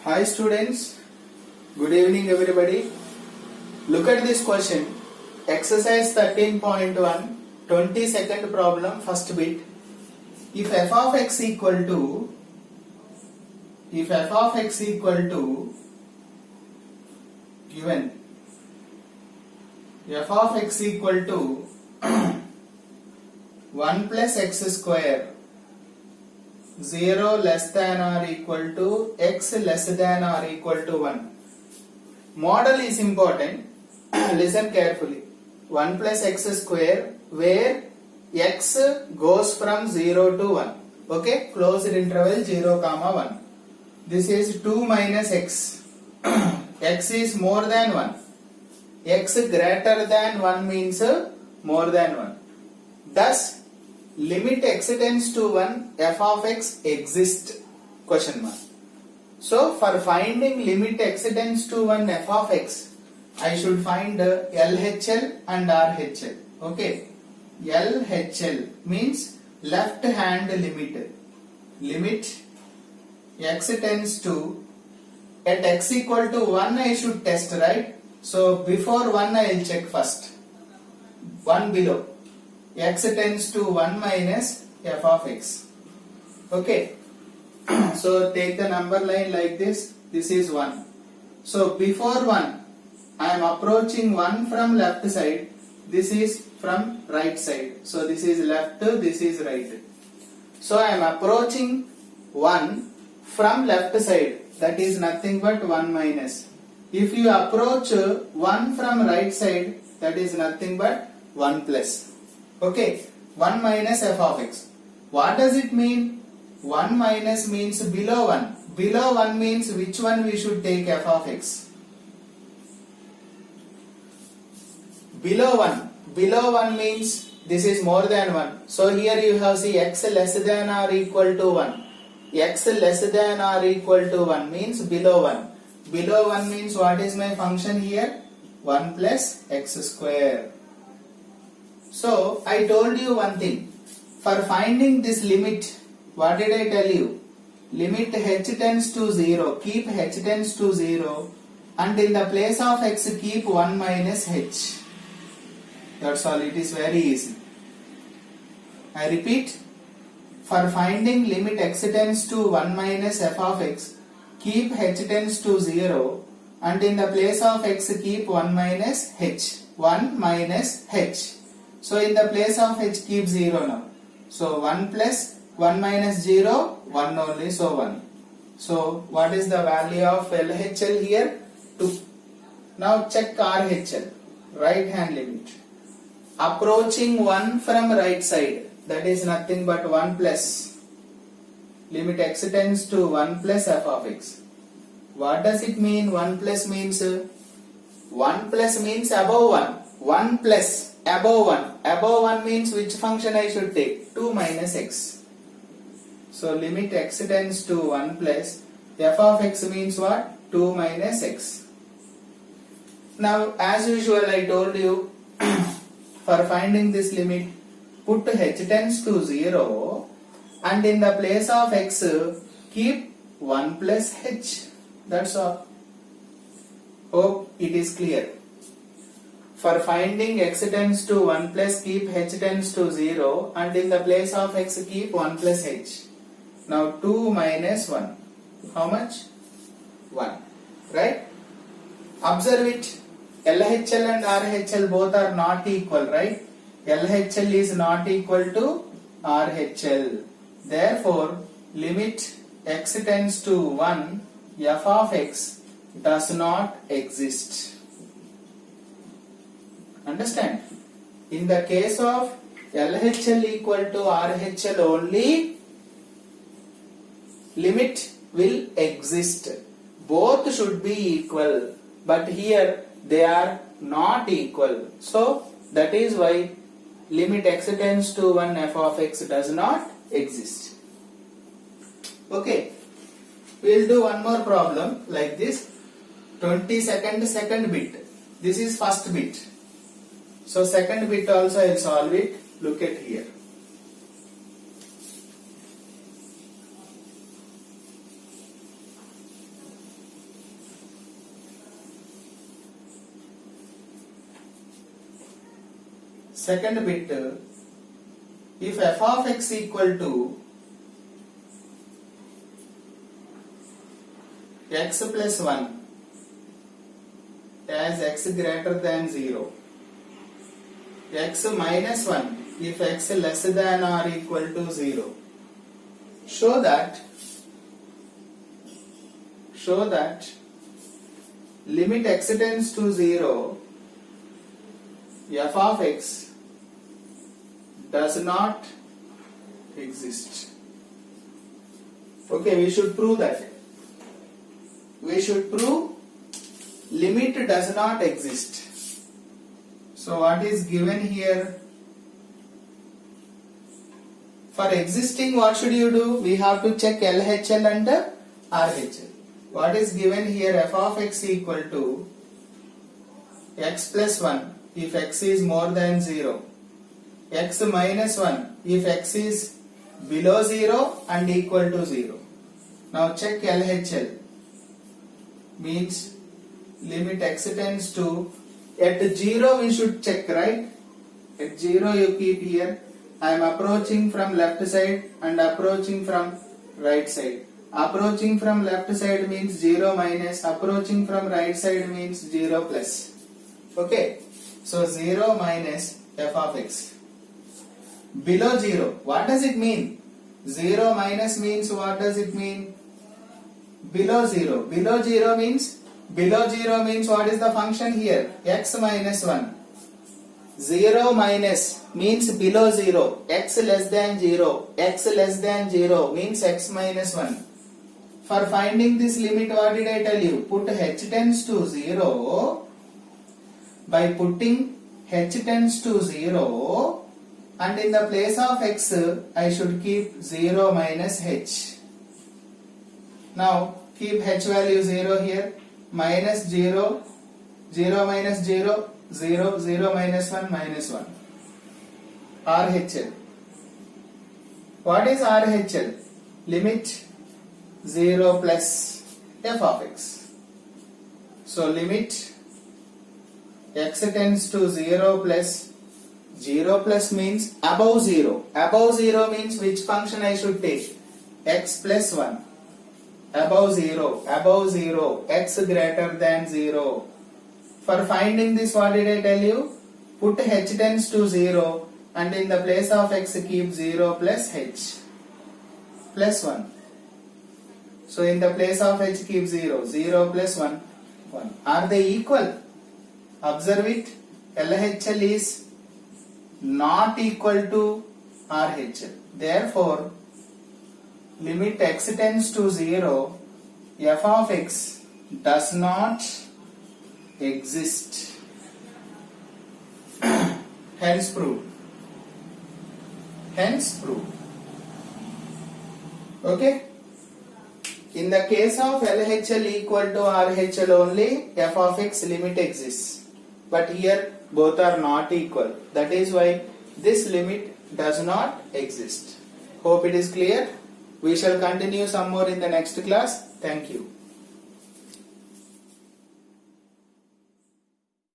Hi students, good evening everybody. Look at this question. Exercise 13.1, 22nd problem, first bit. If f of x equal to given f of x equal to 1 plus x square 0 less than or equal to x less than or equal to 1. Model is important. Listen carefully. 1 plus x square where x goes from 0 to 1. Okay, closed interval 0 comma 1. This is 2 minus x. X is more than 1. X greater than 1 means more than 1. Thus, limit x tends to 1, f of x exists? Question mark. So, for finding limit x tends to 1 f of x, I should find LHL and RHL. Okay. LHL means left hand limit. Limit x tends to, at x equal to 1 I should test, right? So, before 1 I will check first. 1 below. X tends to 1 minus f of x. Okay. So take the number line like this. This is 1. So before 1, I am approaching 1 from left side. This is from right side. So this is left, this is right. So I am approaching 1 from left side. That is nothing but 1 minus. If you approach 1 from right side, that is nothing but 1 plus. Okay, 1 minus f of x. What does it mean? 1 minus means below 1. Below 1 means which one we should take f of x? Below 1. Below 1 means this is more than 1. So here you have see x less than or equal to 1. X less than or equal to 1 means below 1. Below 1 means what is my function here? 1 plus x square. So, I told you one thing. For finding this limit, what did I tell you? Limit h tends to 0. Keep h tends to 0. And in the place of x, keep 1 minus h. That's all. It is very easy. I repeat. For finding limit x tends to 1 minus f of x, keep h tends to 0. And in the place of x, keep 1 minus h. 1 minus h. So in the place of h keep 0 now. So 1 plus 1 minus 0, 1 only, so 1. So what is the value of LHL here? 2. Now check RHL, right hand limit. Approaching 1 from right side, that is nothing but 1 plus. Limit x tends to 1 plus f of x. What does it mean? 1 plus means 1 plus means above 1. 1 plus above 1. Above 1 means which function I should take? 2 minus x. So limit x tends to 1 plus f of x means what? 2 minus x. Now as usual I told you for finding this limit put h tends to 0 and in the place of x keep 1 plus h. That's all. Hope it is clear. For finding x tends to 1 plus keep h tends to 0 and in the place of x keep 1 plus h. Now 2 minus 1. How much? 1. Right? Observe it. LHL and RHL both are not equal, right? LHL is not equal to RHL. Therefore, limit x tends to 1 f of x does not exist. Understand? In the case of LHL equal to RHL only, limit will exist. Both should be equal. But here they are not equal. So that is why limit x tends to 1 f of x does not exist. Okay. We will do one more problem like this. 22nd second bit. This is first bit. So second bit also I will solve it. Look at here. second bit, if f of x equal to x plus 1 as x greater than 0, x minus 1 if x less than or equal to 0, show that limit x tends to 0, f of x does not exist. Okay, we should prove that. We should prove limit does not exist. So what is given here? For existing, what should you do? We have to check LHL and RHL. What is given here? F of x equal to x plus 1 if x is more than 0, x minus 1 if x is below 0 and equal to 0. Now check LHL. Means limit x tends to, at 0 we should check, right? At 0 you keep here. I am approaching from left side and approaching from right side. Approaching from left side means 0 minus, approaching from right side means 0 plus. Okay, so 0 minus f of x. Below 0, what does it mean? 0 minus means what does it mean? Below 0. Below 0 means what is the function here? X minus 1. 0 minus means below 0. X less than 0. X less than 0 means x minus 1. For finding this limit, what did I tell you? Put h tends to 0. By putting h tends to 0, and in the place of x, I should keep 0 minus h. Now, keep h value 0 here. Minus 0, 0 minus 0, 0, 0 minus 1, minus 1. RHL. What is RHL? Limit 0 plus f of x. So limit x tends to 0 plus, 0 plus means above 0. Above 0 means which function I should take? X plus 1. Above 0, x greater than 0. For finding this, what did I tell you? Put h tends to 0 and in the place of x keep 0 plus h plus 1. So in the place of h keep 0, 0 plus 1, 1. Are they equal? Observe it. LHL is not equal to RHL. Therefore, limit x tends to 0, f of x does not exist. Hence proved. Okay? In the case of LHL equal to RHL only, f of x limit exists. But here both are not equal. That is why this limit does not exist. Hope it is clear. We shall continue some more in the next class. Thank you.